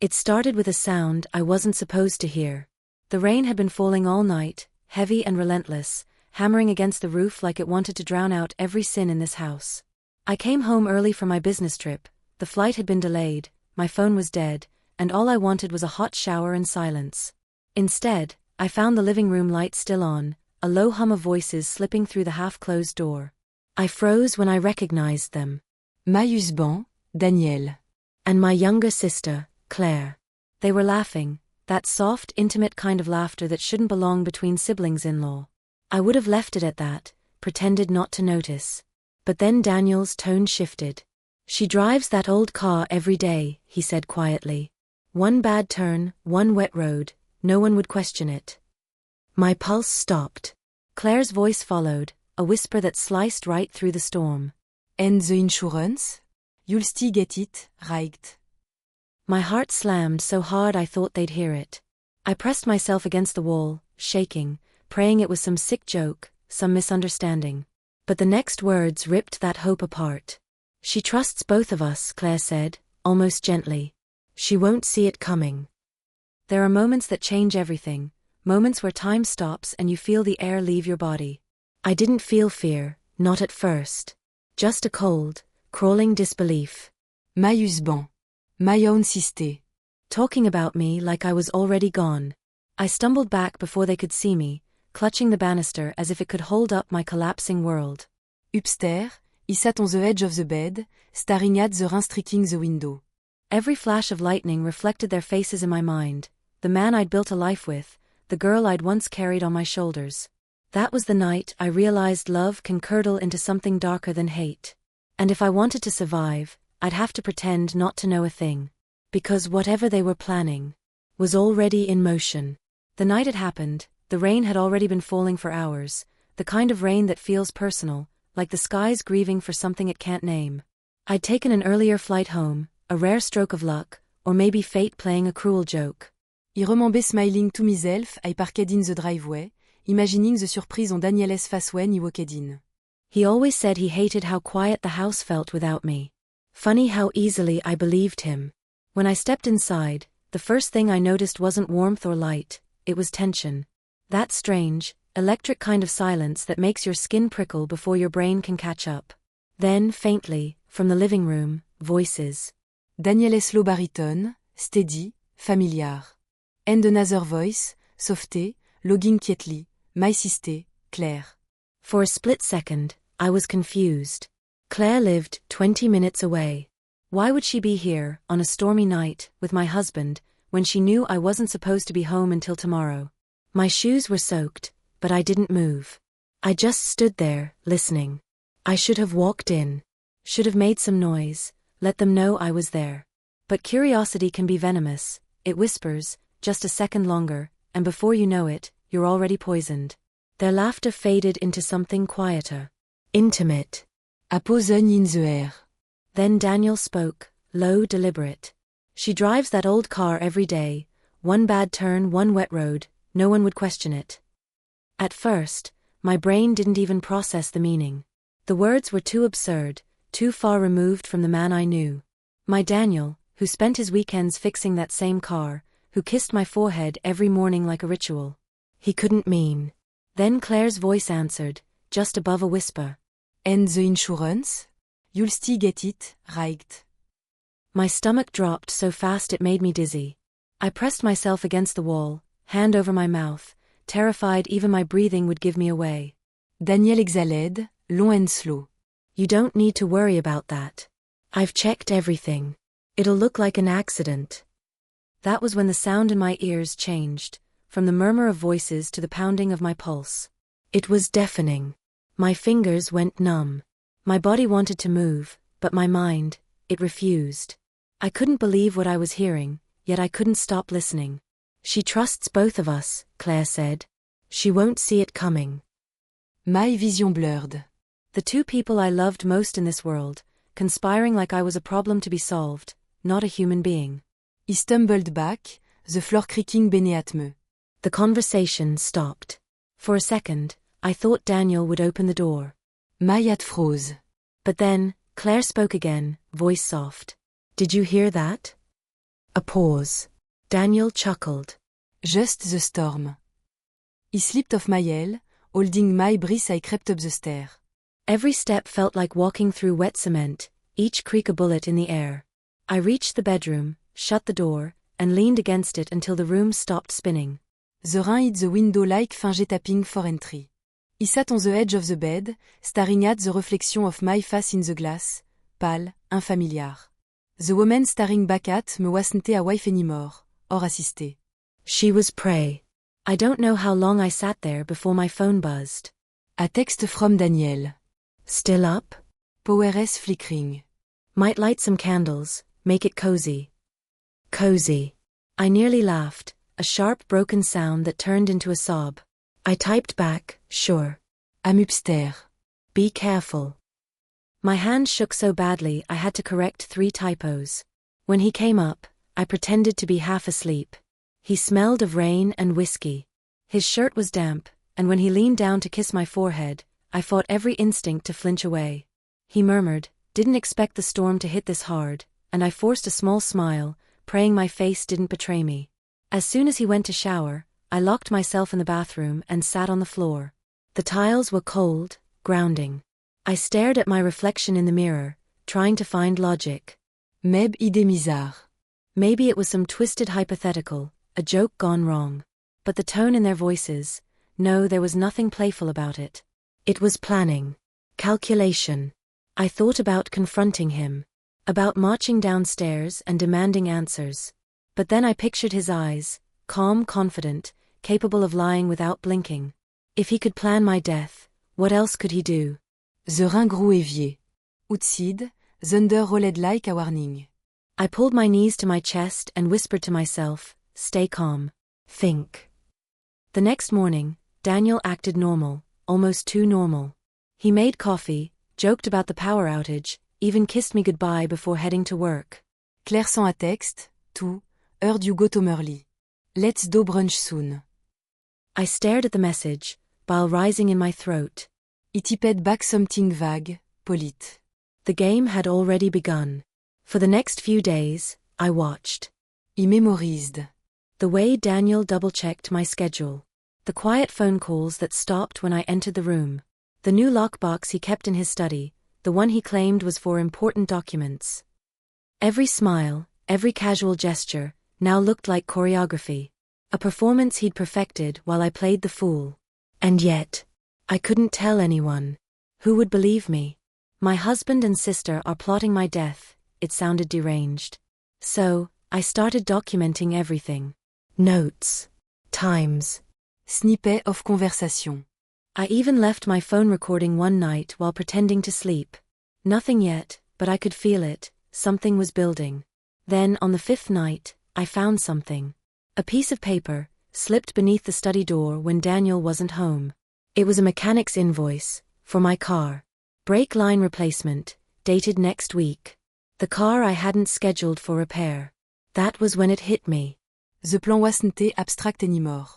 It started with a sound I wasn't supposed to hear. The rain had been falling all night, heavy and relentless, hammering against the roof like it wanted to drown out every sin in this house. I came home early from my business trip, the flight had been delayed, my phone was dead, and all I wanted was a hot shower and silence. Instead, I found the living room light still on, a low hum of voices slipping through the half-closed door. I froze when I recognized them. My husband, Daniel. And my younger sister, Claire. They were laughing, that soft, intimate kind of laughter that shouldn't belong between siblings-in-law. I would have left it at that, pretended not to notice. But then Daniel's tone shifted. She drives that old car every day, he said quietly. One bad turn, one wet road, no one would question it. My pulse stopped. Claire's voice followed, a whisper that sliced right through the storm. And the insurance? You'll still get it, right? My heart slammed so hard I thought they'd hear it. I pressed myself against the wall, shaking, praying it was some sick joke, some misunderstanding. But the next words ripped that hope apart. She trusts both of us, Claire said, almost gently. She won't see it coming. There are moments that change everything, moments where time stops and you feel the air leave your body. I didn't feel fear, not at first. Just a cold, crawling disbelief. My husband. My own sister. Talking about me like I was already gone. I stumbled back before they could see me, clutching the banister as if it could hold up my collapsing world. Upstairs, he sat on the edge of the bed, staring at the rain streaking the window. Every flash of lightning reflected their faces in my mind, the man I'd built a life with, the girl I'd once carried on my shoulders. That was the night I realized love can curdle into something darker than hate. And if I wanted to survive, I'd have to pretend not to know a thing. Because whatever they were planning was already in motion. The night it happened, the rain had already been falling for hours, the kind of rain that feels personal, like the sky's grieving for something it can't name. I'd taken an earlier flight home, a rare stroke of luck, or maybe fate playing a cruel joke. I remember smiling to myself, I parked in the driveway, imagining the surprise on Daniel's face when he walked in. He always said he hated how quiet the house felt without me. Funny how easily I believed him. When I stepped inside, the first thing I noticed wasn't warmth or light, it was tension. That strange, electric kind of silence that makes your skin prickle before your brain can catch up. Then, faintly, from the living room, voices. Daniel's low baritone, steady, familiar. And another voice, softé, logging quietly, my sister, Claire. For a split second, I was confused. Claire lived 20 minutes away. Why would she be here, on a stormy night, with my husband, when she knew I wasn't supposed to be home until tomorrow? My shoes were soaked, but I didn't move. I just stood there, listening. I should have walked in. Should have made some noise, let them know I was there. But curiosity can be venomous, it whispers, just a second longer, and before you know it, you're already poisoned. Their laughter faded into something quieter. Intimate. A poison in the air. Then Daniel spoke, low, deliberate. She drives that old car every day, one bad turn, one wet road, no one would question it. At first, my brain didn't even process the meaning. The words were too absurd, too far removed from the man I knew. My Daniel, who spent his weekends fixing that same car, who kissed my forehead every morning like a ritual. He couldn't mean. Then Claire's voice answered, just above a whisper. And the insurance? You'll still get it, right? My stomach dropped so fast it made me dizzy. I pressed myself against the wall, hand over my mouth, terrified even my breathing would give me away. Daniel exhaled, long and slow. You don't need to worry about that. I've checked everything. It'll look like an accident. That was when the sound in my ears changed, from the murmur of voices to the pounding of my pulse. It was deafening. My fingers went numb. My body wanted to move, but my mind, it refused. I couldn't believe what I was hearing, yet I couldn't stop listening. She trusts both of us, Claire said. She won't see it coming. My vision blurred. The two people I loved most in this world, conspiring like I was a problem to be solved, not a human being. He stumbled back, the floor creaking beneath me. The conversation stopped. For a second, I thought Daniel would open the door. My heart froze. But then, Claire spoke again, voice soft. Did you hear that? A pause. Daniel chuckled. Just the storm. He slipped off my L, holding my breath. I crept up the stair. Every step felt like walking through wet cement, each creak a bullet in the air. I reached the bedroom, shut the door, and leaned against it until the room stopped spinning. The rain hit the window like finge tapping for entry. He sat on the edge of the bed, staring at the reflection of my face in the glass, pale, unfamiliar. The woman staring back at me wasn't a wife anymore, or assistée. She was prey. I don't know how long I sat there before my phone buzzed. A text from Daniel. Still up? PowerS flickering. Might light some candles, make it cozy. Cozy. I nearly laughed, a sharp broken sound that turned into a sob. I typed back, sure. I'm upstairs. Be careful. My hand shook so badly I had to correct 3 typos. When he came up, I pretended to be half asleep. He smelled of rain and whiskey. His shirt was damp, and when he leaned down to kiss my forehead, I fought every instinct to flinch away. He murmured, "Didn't expect the storm to hit this hard," and I forced a small smile, praying my face didn't betray me. As soon as he went to shower, I locked myself in the bathroom and sat on the floor. The tiles were cold, grounding. I stared at my reflection in the mirror, trying to find logic. Meb idée bizarre. Maybe it was some twisted hypothetical, a joke gone wrong. But the tone in their voices, no, there was nothing playful about it. It was planning. Calculation. I thought about confronting him. About marching downstairs and demanding answers. But then I pictured his eyes, calm, confident, capable of lying without blinking. If he could plan my death, what else could he do? The rein grew heavier. Outside, thunder rolled like a warning. I pulled my knees to my chest and whispered to myself, "Stay calm. Think." The next morning, Daniel acted normal, almost too normal. He made coffee, joked about the power outage, even kissed me goodbye before heading to work. Claire sent a text, to, heard you got home early. Let's do brunch soon. I stared at the message, bile rising in my throat. He typed back something vague, polite. The game had already begun. For the next few days, I watched. He memorized. The way Daniel double-checked my schedule. The quiet phone calls that stopped when I entered the room. The new lockbox he kept in his study, the one he claimed was for important documents. Every smile, every casual gesture, now looked like choreography. A performance he'd perfected while I played the fool. And yet, I couldn't tell anyone. Who would believe me? My husband and sister are plotting my death, it sounded deranged. So, I started documenting everything. Notes. Times. Snippet of conversation. I even left my phone recording one night while pretending to sleep. Nothing yet, but I could feel it, something was building. Then, on the 5th night, I found something. A piece of paper, slipped beneath the study door when Daniel wasn't home. It was a mechanic's invoice, for my car. Brake line replacement, dated next week. The car I hadn't scheduled for repair. That was when it hit me. The plan wasn't abstract anymore.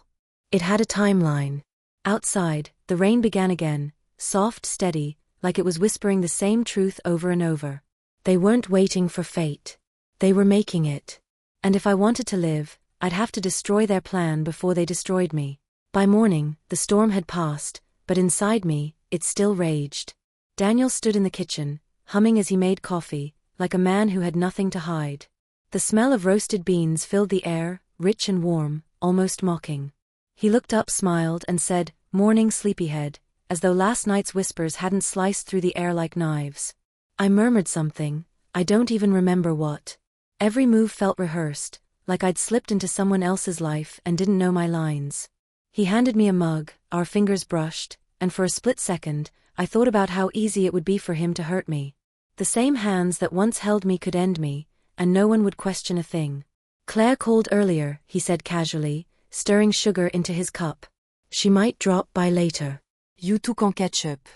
It had a timeline. Outside, the rain began again, soft, steady, like it was whispering the same truth over and over. They weren't waiting for fate. They were making it. And if I wanted to live, I'd have to destroy their plan before they destroyed me. By morning, the storm had passed, but inside me, it still raged. Daniel stood in the kitchen, humming as he made coffee, like a man who had nothing to hide. The smell of roasted beans filled the air, rich and warm, almost mocking. He looked up, smiled, and said, "Morning, sleepyhead," as though last night's whispers hadn't sliced through the air like knives. I murmured something, I don't even remember what. Every move felt rehearsed, like I'd slipped into someone else's life and didn't know my lines. He handed me a mug, our fingers brushed, and for a split second, I thought about how easy it would be for him to hurt me. The same hands that once held me could end me, and no one would question a thing. "Claire called earlier," he said casually, stirring sugar into his cup. "She might drop by later. You two can catch up."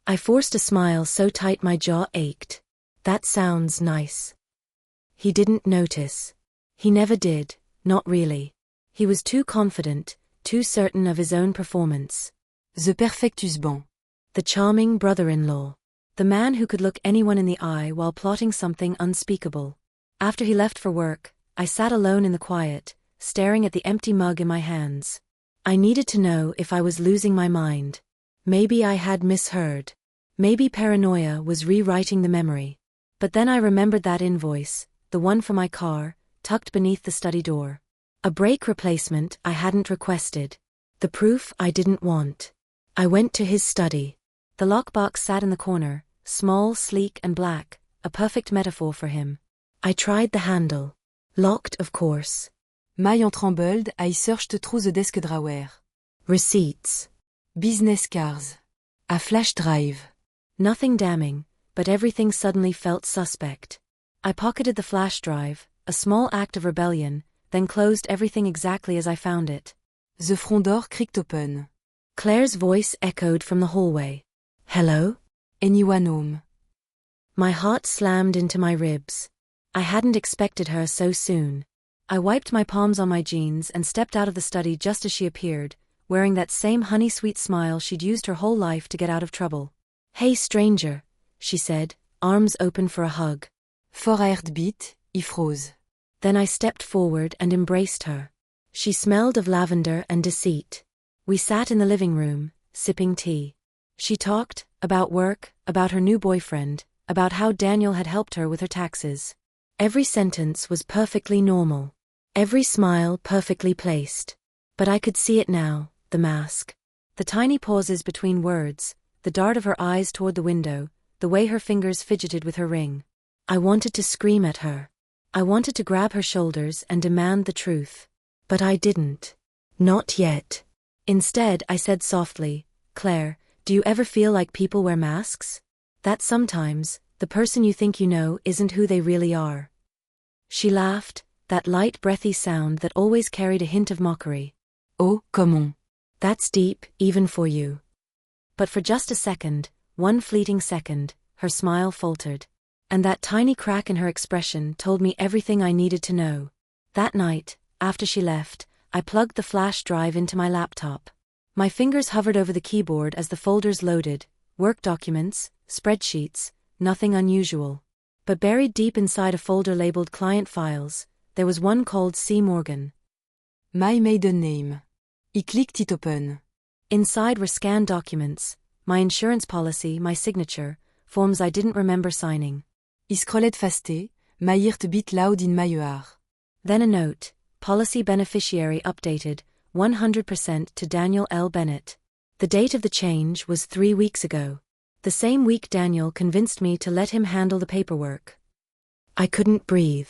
I forced a smile so tight my jaw ached. That sounds nice. He didn't notice. He never did, not really. He was too confident, too certain of his own performance. The perfect husband. The charming brother-in-law. The man who could look anyone in the eye while plotting something unspeakable. After he left for work, I sat alone in the quiet, staring at the empty mug in my hands. I needed to know if I was losing my mind. Maybe I had misheard. Maybe paranoia was rewriting the memory. But then I remembered that invoice, the one for my car, tucked beneath the study door. A brake replacement I hadn't requested. The proof I didn't want. I went to his study. The lockbox sat in the corner, small, sleek and black, a perfect metaphor for him. I tried the handle. Locked, of course. Mai en trembled, I searched through the desk drawer. Receipts. Business cards. A flash drive. Nothing damning, but everything suddenly felt suspect. I pocketed the flash drive, a small act of rebellion, then closed everything exactly as I found it. The front door creaked open. Claire's voice echoed from the hallway. Hello? Anyone home? My heart slammed into my ribs. I hadn't expected her so soon. I wiped my palms on my jeans and stepped out of the study just as she appeared, wearing that same honey-sweet smile she'd used her whole life to get out of trouble. Hey stranger, she said, arms open for a hug. For a heartbeat, he froze. Then I stepped forward and embraced her. She smelled of lavender and deceit. We sat in the living room, sipping tea. She talked, about work, about her new boyfriend, about how Daniel had helped her with her taxes. Every sentence was perfectly normal. Every smile perfectly placed. But I could see it now, the mask. The tiny pauses between words, the dart of her eyes toward the window, the way her fingers fidgeted with her ring. I wanted to scream at her. I wanted to grab her shoulders and demand the truth. But I didn't. Not yet. Instead, I said softly, Claire, do you ever feel like people wear masks? That sometimes, the person you think you know isn't who they really are. She laughed, that light breathy sound that always carried a hint of mockery. Oh, comment. That's deep, even for you. But for just a second, one fleeting second, her smile faltered. And that tiny crack in her expression told me everything I needed to know. That night, after she left, I plugged the flash drive into my laptop. My fingers hovered over the keyboard as the folders loaded, work documents, spreadsheets, nothing unusual. But buried deep inside a folder labeled Client Files, there was one called C. Morgan. My maiden name. He clicked it open. Inside were scanned documents, my insurance policy, my signature, forms I didn't remember signing. He scrolled fasté, my heart beat loud in my ear. Then a note, policy beneficiary updated, 100% to Daniel L. Bennett. The date of the change was 3 weeks ago. The same week Daniel convinced me to let him handle the paperwork. I couldn't breathe.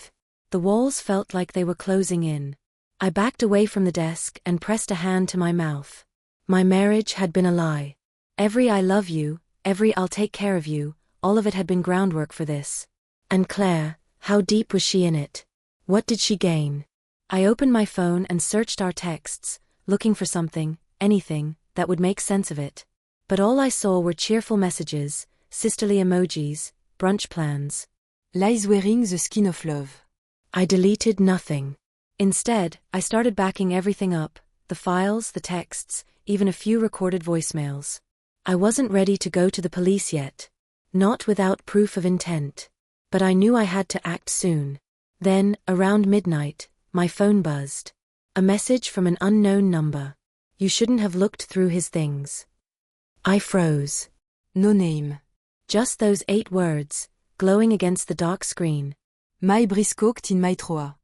The walls felt like they were closing in. I backed away from the desk and pressed a hand to my mouth. My marriage had been a lie. Every I love you, every I'll take care of you, all of it had been groundwork for this. And Claire, how deep was she in it? What did she gain? I opened my phone and searched our texts, looking for something, anything, that would make sense of it. But all I saw were cheerful messages, sisterly emojis, brunch plans. Lies wearing the skin of love. I deleted nothing. Instead, I started backing everything up, the files, the texts, even a few recorded voicemails. I wasn't ready to go to the police yet. Not without proof of intent. But I knew I had to act soon. Then, around midnight, my phone buzzed. A message from an unknown number. You shouldn't have looked through his things. I froze. No name. Just those 8 words, glowing against the dark screen. My briskoked in my troa.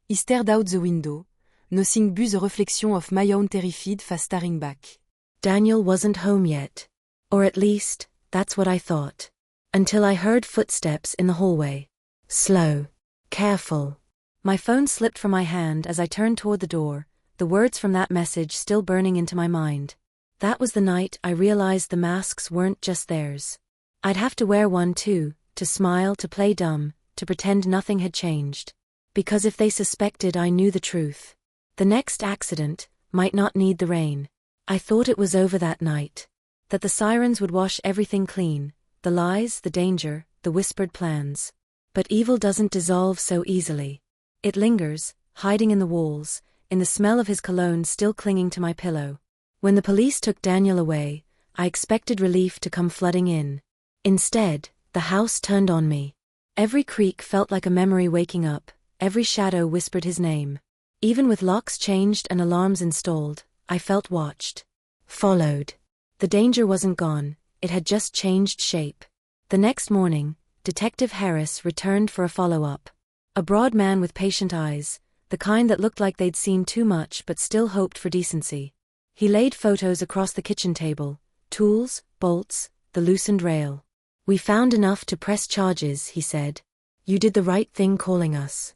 He stared out the window, nothing but the reflection of my own terrified face staring back. Daniel wasn't home yet. Or at least, that's what I thought. Until I heard footsteps in the hallway. Slow. Careful. My phone slipped from my hand as I turned toward the door, the words from that message still burning into my mind. That was the night I realized the masks weren't just theirs. I'd have to wear one too, to smile, to play dumb, to pretend nothing had changed. Because if they suspected I knew the truth, the next accident might not need the rain. I thought it was over that night. That the sirens would wash everything clean, the lies, the danger, the whispered plans. But evil doesn't dissolve so easily. It lingers, hiding in the walls, in the smell of his cologne still clinging to my pillow. When the police took Daniel away, I expected relief to come flooding in. Instead, the house turned on me. Every creak felt like a memory waking up, every shadow whispered his name. Even with locks changed and alarms installed, I felt watched. Followed. The danger wasn't gone, it had just changed shape. The next morning, Detective Harris returned for a follow-up. A broad man with patient eyes, the kind that looked like they'd seen too much but still hoped for decency. He laid photos across the kitchen table, tools, bolts, the loosened rail. "We found enough to press charges," he said. "You did the right thing calling us."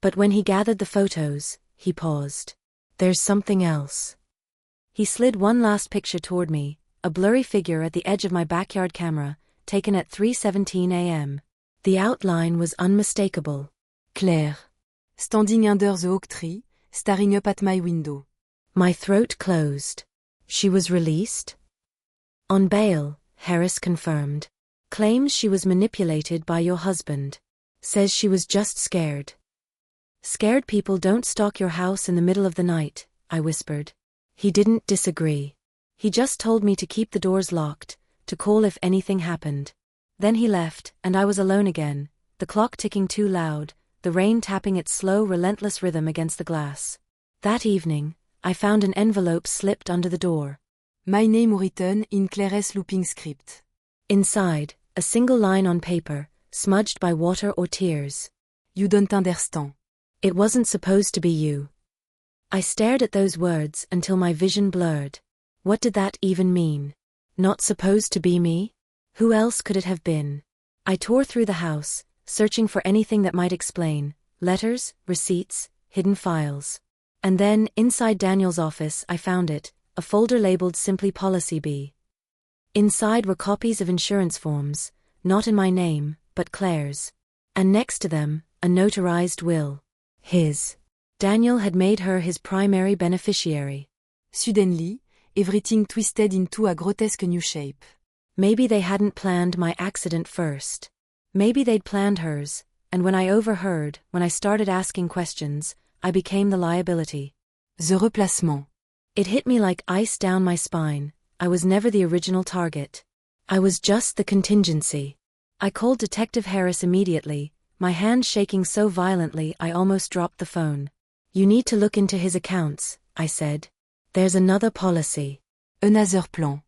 But when he gathered the photos, he paused. "There's something else." He slid one last picture toward me, a blurry figure at the edge of my backyard camera, taken at 3:17 a.m. The outline was unmistakable. Claire. Standing under the oak tree, staring up at my window. My throat closed. She was released? On bail, Harris confirmed. Claims she was manipulated by your husband. Says she was just scared. Scared people don't stalk your house in the middle of the night, I whispered. He didn't disagree. He just told me to keep the doors locked, to call if anything happened. Then he left, and I was alone again, the clock ticking too loud, the rain tapping its slow, relentless rhythm against the glass. That evening, I found an envelope slipped under the door. My name written in Claire's looping script. Inside, a single line on paper, smudged by water or tears. You don't understand. It wasn't supposed to be you. I stared at those words until my vision blurred. What did that even mean? Not supposed to be me? Who else could it have been? I tore through the house, searching for anything that might explain, letters, receipts, hidden files. And then, inside Daniel's office, I found it, a folder labeled simply Policy B. Inside were copies of insurance forms, not in my name, but Claire's. And next to them, a notarized will. His. Daniel had made her his primary beneficiary. Suddenly, everything twisted into a grotesque new shape. Maybe they hadn't planned my accident first. Maybe they'd planned hers, and when I overheard, when I started asking questions, I became the liability. The replacement. It hit me like ice down my spine. I was never the original target. I was just the contingency. I called Detective Harris immediately, my hand shaking so violently I almost dropped the phone. You need to look into his accounts, I said. There's another policy. Another plan.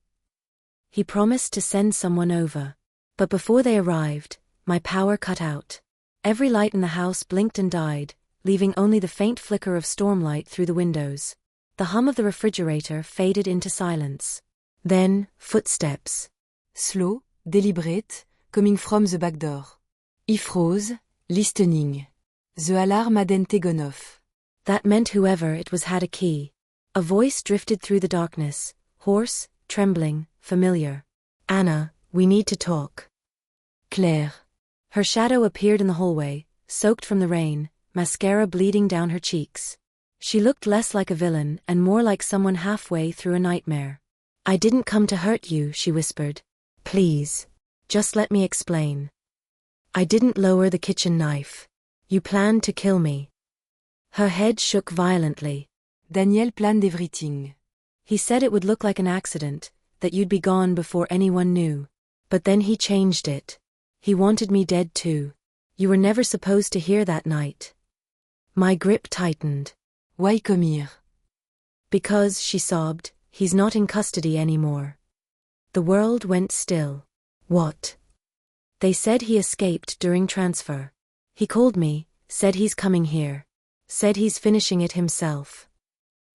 He promised to send someone over. But before they arrived, my power cut out. Every light in the house blinked and died, leaving only the faint flicker of stormlight through the windows. The hum of the refrigerator faded into silence. Then, footsteps. Slow, deliberate, coming from the back door. He froze, listening. The alarm hadn't gone off. That meant whoever it was had a key. A voice drifted through the darkness, hoarse, trembling, familiar. Anna, we need to talk. Claire. Her shadow appeared in the hallway, soaked from the rain, mascara bleeding down her cheeks. She looked less like a villain and more like someone halfway through a nightmare. I didn't come to hurt you, she whispered. Please. Just let me explain. I didn't lower the kitchen knife. You planned to kill me. Her head shook violently. Daniel planned everything. He said it would look like an accident, that you'd be gone before anyone knew. But then he changed it. He wanted me dead too. You were never supposed to hear that night. My grip tightened. Why come here? Because, she sobbed, he's not in custody anymore. The world went still. What? They said he escaped during transfer. He called me, said he's coming here. Said he's finishing it himself.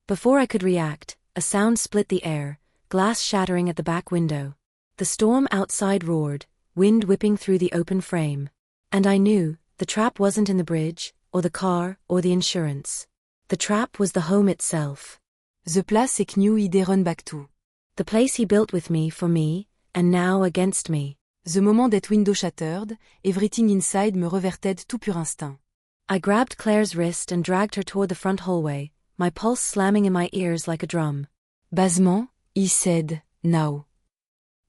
Before I could react, a sound split the air, glass shattering at the back window. The storm outside roared, wind whipping through the open frame. And I knew, the trap wasn't in the bridge, or the car, or the insurance. The trap was the home itself. The place est knew he'd run back to. The place he built with me, for me, and now against me. The moment that window shattered, everything inside me reverted tout pur instinct. I grabbed Claire's wrist and dragged her toward the front hallway, my pulse slamming in my ears like a drum. Basement, he said, now.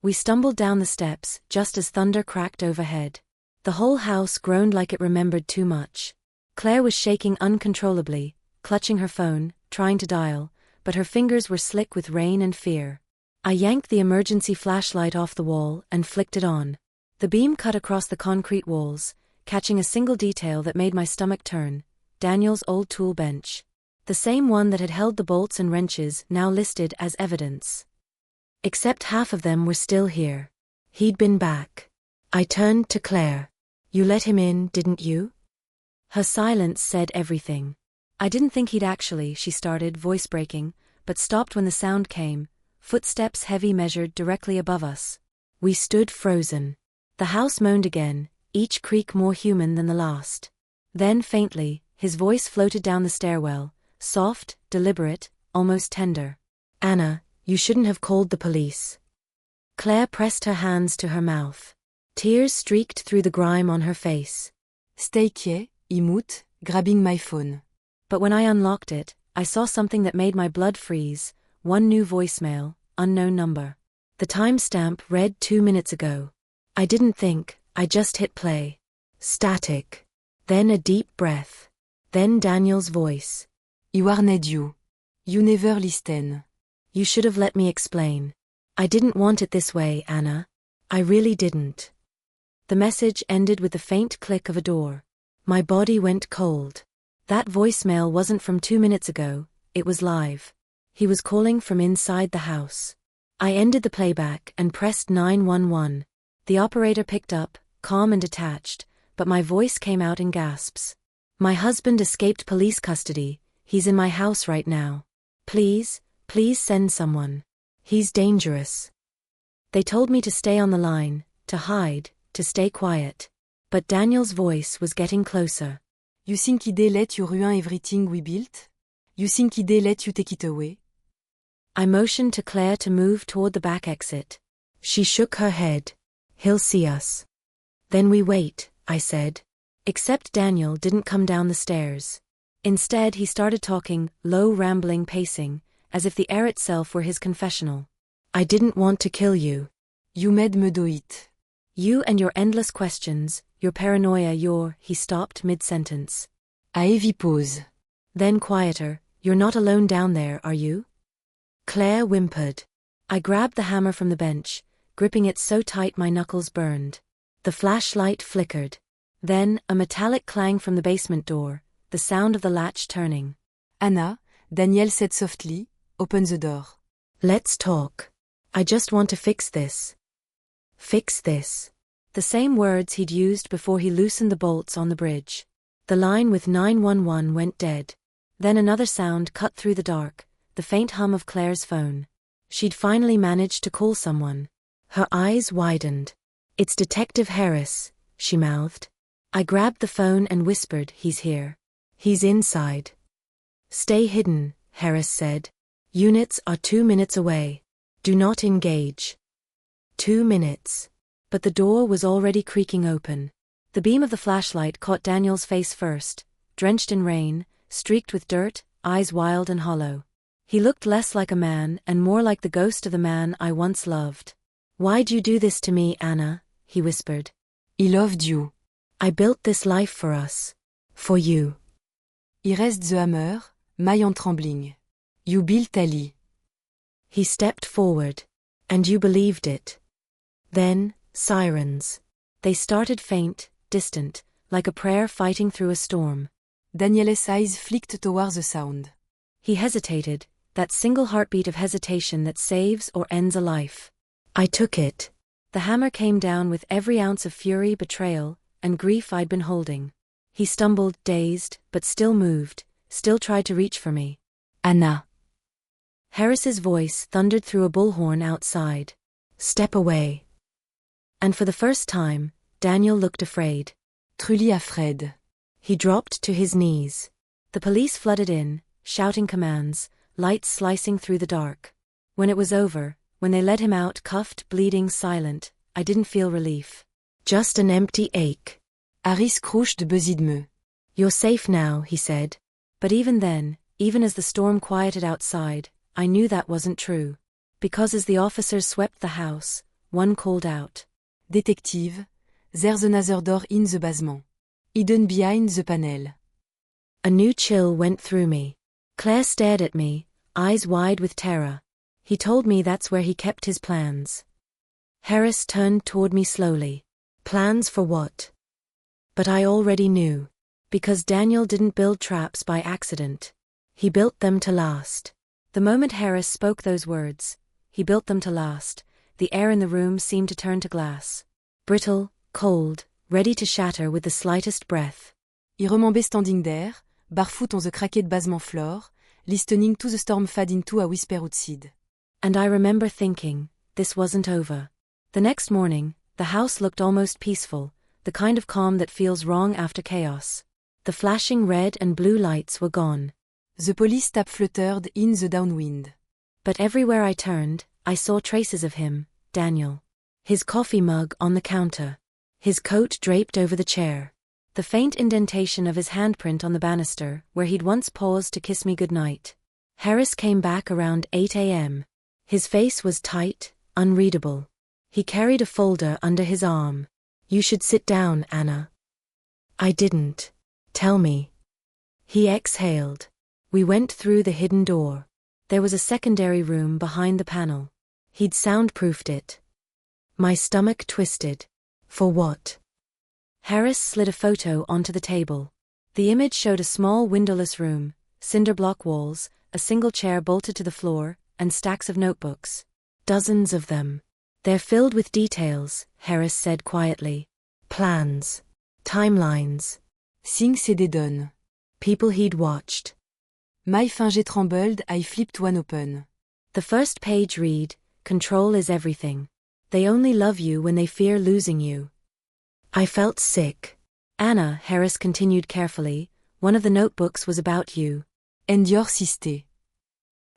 We stumbled down the steps, just as thunder cracked overhead. The whole house groaned like it remembered too much. Claire was shaking uncontrollably, clutching her phone, trying to dial, but her fingers were slick with rain and fear. I yanked the emergency flashlight off the wall and flicked it on. The beam cut across the concrete walls, catching a single detail that made my stomach turn: Daniel's old tool bench. The same one that had held the bolts and wrenches, now listed as evidence. Except half of them were still here. He'd been back. I turned to Claire. "You let him in, didn't you?" Her silence said everything. "I didn't think he'd actually," she started, voice breaking, but stopped when the sound came, footsteps heavy measured directly above us. We stood frozen. The house moaned again, each creak more human than the last. Then faintly, his voice floated down the stairwell, soft, deliberate, almost tender. "Anna, you shouldn't have called the police." Claire pressed her hands to her mouth. Tears streaked through the grime on her face. Stay quiet, he mout, grabbing my phone. But when I unlocked it, I saw something that made my blood freeze: one new voicemail, unknown number. The timestamp read 2 minutes ago. I didn't think, I just hit play. Static. Then a deep breath. Then Daniel's voice. "I warned you. You never listen." "You should have let me explain. I didn't want it this way, Anna. I really didn't." The message ended with the faint click of a door. My body went cold. That voicemail wasn't from 2 minutes ago, it was live. He was calling from inside the house. I ended the playback and pressed 911. The operator picked up, calm and detached, but my voice came out in gasps. "My husband escaped police custody. He's in my house right now. Please, please send someone. He's dangerous." They told me to stay on the line, to hide, to stay quiet. But Daniel's voice was getting closer. "You think he'd let you ruin everything we built? You think he'd let you take it away?" I motioned to Claire to move toward the back exit. She shook her head. "He'll see us." "Then we wait," I said. Except Daniel didn't come down the stairs. Instead he started talking, low rambling pacing, as if the air itself were his confessional. "I didn't want to kill you. You made me do it. You and your endless questions, your paranoia, he stopped mid-sentence. A heavy pause. Then quieter, "You're not alone down there, are you?" Claire whimpered. I grabbed the hammer from the bench, gripping it so tight my knuckles burned. The flashlight flickered. Then, a metallic clang from the basement door, the sound of the latch turning. "Anna," Daniel said softly, "open the door." "Let's talk. I just want to fix this." Fix this. The same words he'd used before he loosened the bolts on the bridge. The line with 911 went dead. Then another sound cut through the dark, the faint hum of Claire's phone. She'd finally managed to call someone. Her eyes widened. "It's Detective Harris," she mouthed. I grabbed the phone and whispered, "He's here. He's inside." "Stay hidden," Harris said. "Units are 2 minutes away. Do not engage." 2 minutes. But the door was already creaking open. The beam of the flashlight caught Daniel's face first, drenched in rain, streaked with dirt, eyes wild and hollow. He looked less like a man and more like the ghost of the man I once loved. "Why'd you do this to me, Anna?" he whispered. "He loved you. I built this life for us. For you." He raised the hammer, maille en trembling. "You built Ali." He stepped forward. "And you believed it." Then, sirens. They started faint, distant, like a prayer fighting through a storm. Daniel's eyes flicked towards the sound. He hesitated, that single heartbeat of hesitation that saves or ends a life. I took it. The hammer came down with every ounce of fury, betrayal, and grief I'd been holding. He stumbled, dazed, but still moved, still tried to reach for me. "Anna." Harris's voice thundered through a bullhorn outside. "Step away." And for the first time, Daniel looked afraid. Truly afraid. He dropped to his knees. The police flooded in, shouting commands, lights slicing through the dark. When it was over, when they led him out cuffed, bleeding, silent, I didn't feel relief. Just an empty ache. Harris croushed buzzed me. "You're safe now," he said. But even then, even as the storm quieted outside, I knew that wasn't true. Because as the officers swept the house, one called out. "Detective, there's another door in the basement. Hidden behind the panel." A new chill went through me. Claire stared at me, eyes wide with terror. He told me that's where he kept his plans. Harris turned toward me slowly. "Plans for what?" But I already knew. Because Daniel didn't build traps by accident. He built them to last. The moment Harris spoke those words, he built them to last, the air in the room seemed to turn to glass. Brittle, cold, ready to shatter with the slightest breath. I remember standing there, barefoot on the cracked basement floor, listening to the storm fade into a whisper outside. And I remember thinking, this wasn't over. The next morning, the house looked almost peaceful, the kind of calm that feels wrong after chaos. The flashing red and blue lights were gone. The police tap fluttered in the downwind. But everywhere I turned, I saw traces of him, Daniel. His coffee mug on the counter. His coat draped over the chair. The faint indentation of his handprint on the banister, where he'd once paused to kiss me goodnight. Harris came back around 8 a.m. His face was tight, unreadable. He carried a folder under his arm. You should sit down, Anna. I didn't. Tell me. He exhaled. We went through the hidden door. There was a secondary room behind the panel. He'd soundproofed it. My stomach twisted. For what? Harris slid a photo onto the table. The image showed a small windowless room, cinder block walls, a single chair bolted to the floor, and stacks of notebooks. Dozens of them. They're filled with details, Harris said quietly. Plans. Timelines. Things et des donnes. People he'd watched. My fingers trembled, I flipped one open. The first page read, Control is everything. They only love you when they fear losing you. I felt sick. Anna, Harris continued carefully, one of the notebooks was about you. And your sister.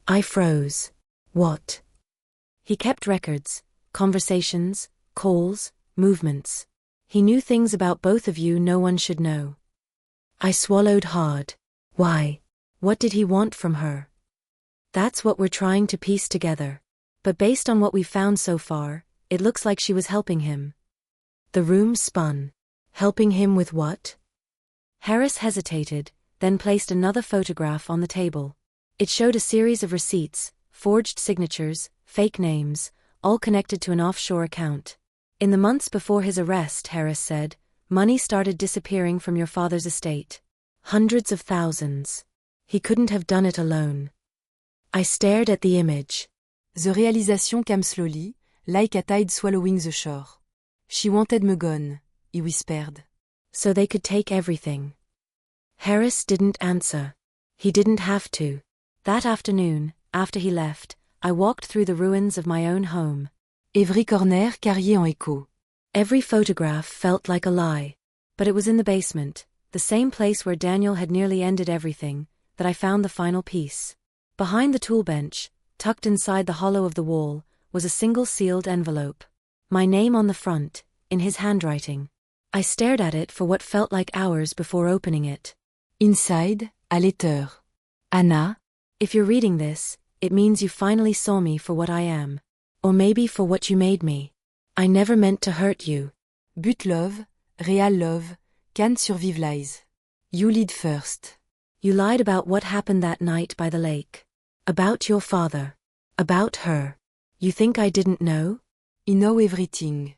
I froze. What? He kept records, conversations, calls, movements. He knew things about both of you no one should know. I swallowed hard. Why? What did he want from her? That's what we're trying to piece together. But based on what we've found so far, it looks like she was helping him. The room spun. Helping him with what? Harris hesitated, then placed another photograph on the table. It showed a series of receipts, forged signatures, fake names, all connected to an offshore account. In the months before his arrest, Harris said, money started disappearing from your father's estate. Hundreds of thousands. He couldn't have done it alone. I stared at the image. The realization came slowly, like a tide swallowing the shore. She wanted me gone, he whispered. So they could take everything. Harris didn't answer. He didn't have to. That afternoon, after he left, I walked through the ruins of my own home. Every corner criait en écho. Every photograph felt like a lie. But it was in the basement, the same place where Daniel had nearly ended everything, that I found the final piece. Behind the tool bench, tucked inside the hollow of the wall, was a single sealed envelope. My name on the front, in his handwriting. I stared at it for what felt like hours before opening it. Inside, a letter. Anna. If you're reading this, it means you finally saw me for what I am. Or maybe for what you made me. I never meant to hurt you. But love, real love, can't survive lies. You lied first. You lied about what happened that night by the lake. About your father. About her. You think I didn't know? I know everything.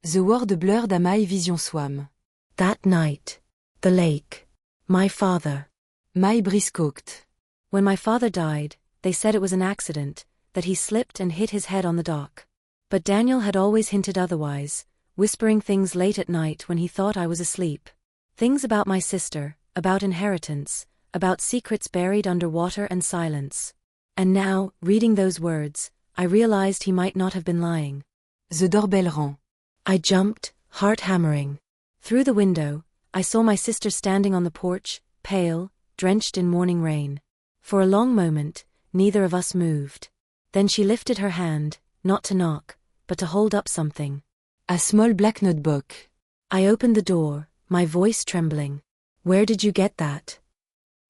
The word blurred à my vision swam. That night. The lake. My father. My briscote. When my father died, they said it was an accident, that he slipped and hit his head on the dock. But Daniel had always hinted otherwise, whispering things late at night when he thought I was asleep. Things about my sister, about inheritance, about secrets buried under water and silence. And now, reading those words, I realized he might not have been lying. The doorbell rang. I jumped, heart hammering. Through the window, I saw my sister standing on the porch, pale, drenched in morning rain. For a long moment, neither of us moved. Then she lifted her hand, not to knock, but to hold up something. A small black notebook. I opened the door, my voice trembling. Where did you get that?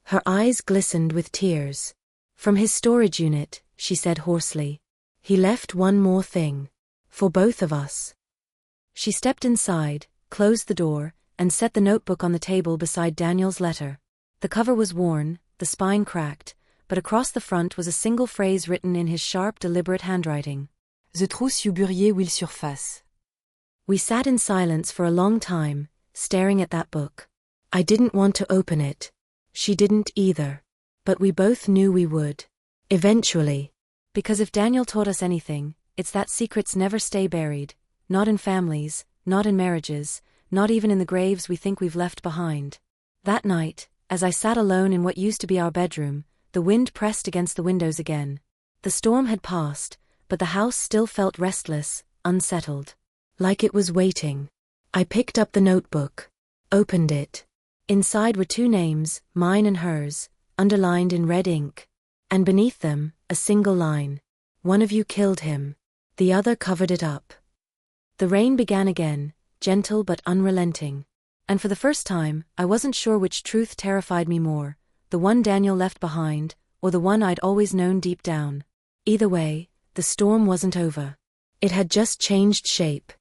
Her eyes glistened with tears. From his storage unit, she said hoarsely. He left one more thing. For both of us. She stepped inside, closed the door, and set the notebook on the table beside Daniel's letter. The cover was worn, the spine cracked, but across the front was a single phrase written in his sharp, deliberate handwriting. The truth you buried will surface. We sat in silence for a long time, staring at that book. I didn't want to open it. She didn't either. But we both knew we would. Eventually. Because if Daniel taught us anything, it's that secrets never stay buried, not in families, not in marriages, not even in the graves we think we've left behind. That night, as I sat alone in what used to be our bedroom, the wind pressed against the windows again. The storm had passed, but the house still felt restless, unsettled. Like it was waiting. I picked up the notebook. Opened it. Inside were two names, mine and hers, underlined in red ink. And beneath them, a single line. One of you killed him. The other covered it up. The rain began again, gentle but unrelenting. And for the first time, I wasn't sure which truth terrified me more, the one Daniel left behind, or the one I'd always known deep down. Either way, the storm wasn't over. It had just changed shape.